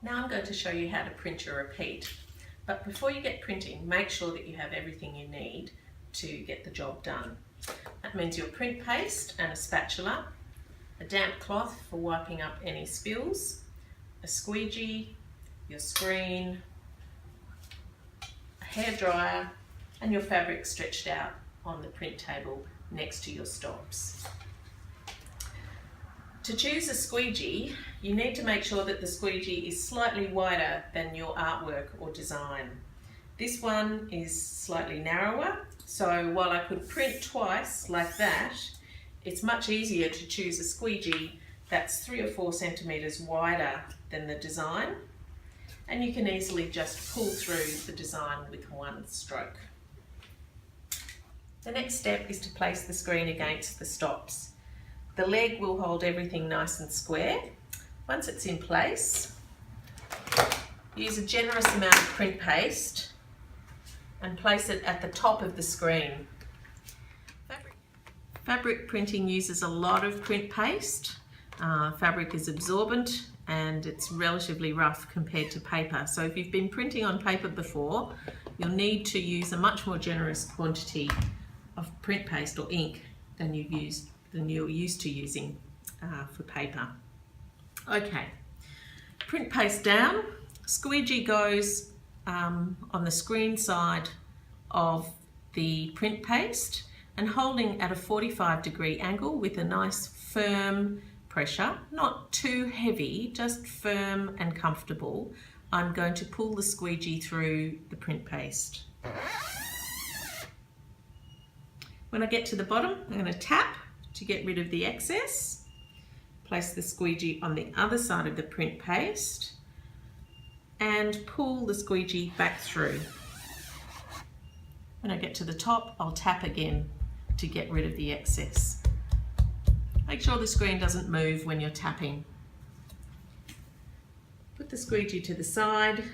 Now I'm going to show you how to print your repeat. But before you get printing, make sure that you have everything you need to get the job done. That means your print paste and a spatula, a damp cloth for wiping up any spills, a squeegee, your screen, a hairdryer, and your fabric stretched out on the print table next to your stops. To choose a squeegee, you need to make sure that the squeegee is slightly wider than your artwork or design. This one is slightly narrower, so while I could print twice like that, it's much easier to choose a squeegee that's 3 or 4 centimetres wider than the design, and you can easily just pull through the design with one stroke. The next step is to place the screen against the stops. The leg will hold everything nice and square. Once it's in place, use a generous amount of print paste and place it at the top of the screen. Fabric printing uses a lot of print paste. Fabric is absorbent and it's relatively rough compared to paper. So if you've been printing on paper before, you'll need to use a much more generous quantity of print paste or ink than you're used to using for paper. Okay, print paste down, squeegee goes on the screen side of the print paste, and holding at a 45-degree angle with a nice firm pressure, not too heavy, just firm and comfortable, I'm going to pull the squeegee through the print paste. When I get to the bottom, I'm going to tap to get rid of the excess. Place the squeegee on the other side of the print paste and pull the squeegee back through. When I get to the top, I'll tap again to get rid of the excess. Make sure the screen doesn't move when you're tapping. Put the squeegee to the side.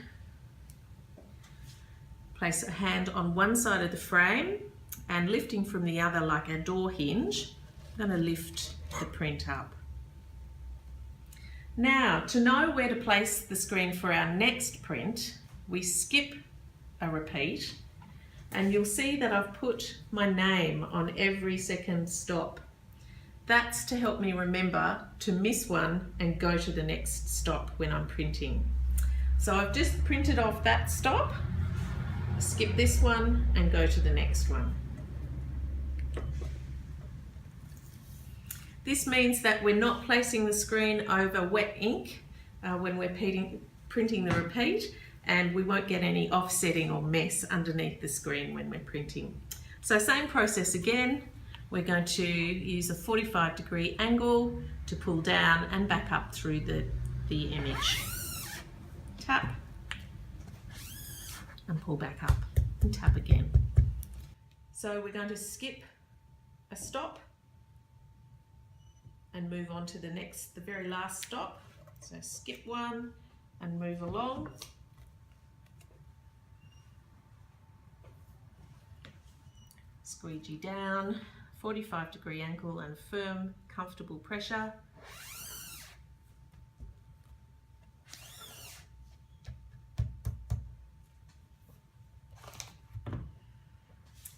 Place a hand on one side of the frame and lifting from the other like a door hinge, I'm going to lift the print up. Now, to know where to place the screen for our next print, we skip a repeat, and you'll see that I've put my name on every second stop. That's to help me remember to miss one and go to the next stop when I'm printing. So I've just printed off that stop, skip this one and go to the next one. This means that we're not placing the screen over wet ink when we're printing the repeat, and we won't get any offsetting or mess underneath the screen when we're printing. So same process again, we're going to use a 45-degree angle to pull down and back up through the image. Tap and pull back up and tap again. So we're going to skip a stop and move on to the very last stop. So skip one and move along. Squeegee down, 45-degree angle and firm, comfortable pressure.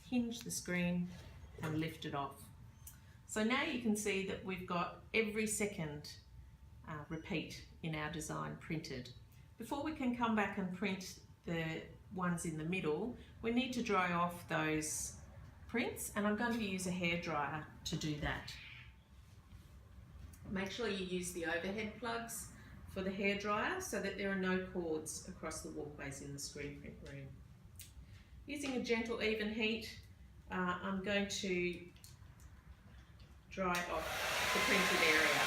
Hinge the screen and lift it off. So now you can see that we've got every second repeat in our design printed. Before we can come back and print the ones in the middle, we need to dry off those prints, and I'm going to use a hairdryer to do that. Make sure you use the overhead plugs for the hairdryer so that there are no cords across the walkways in the screen print room. Using a gentle even heat, I'm going to dry off the printed area.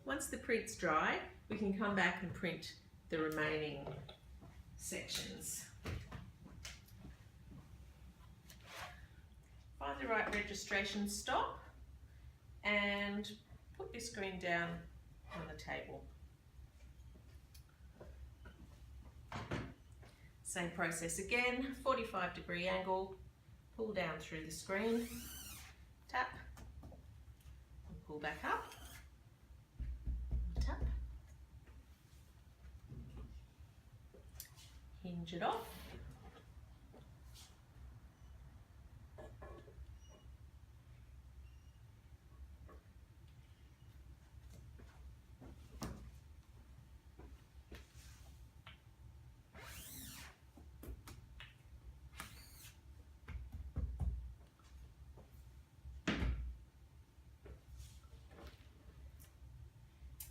Once the print's dry, we can come back and print the remaining sections. Find the right registration stop and put your screen down on the table. Same process again, 45-degree angle, pull down through the screen, tap, and pull back up, tap, hinge it off,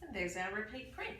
and there's our repeat print.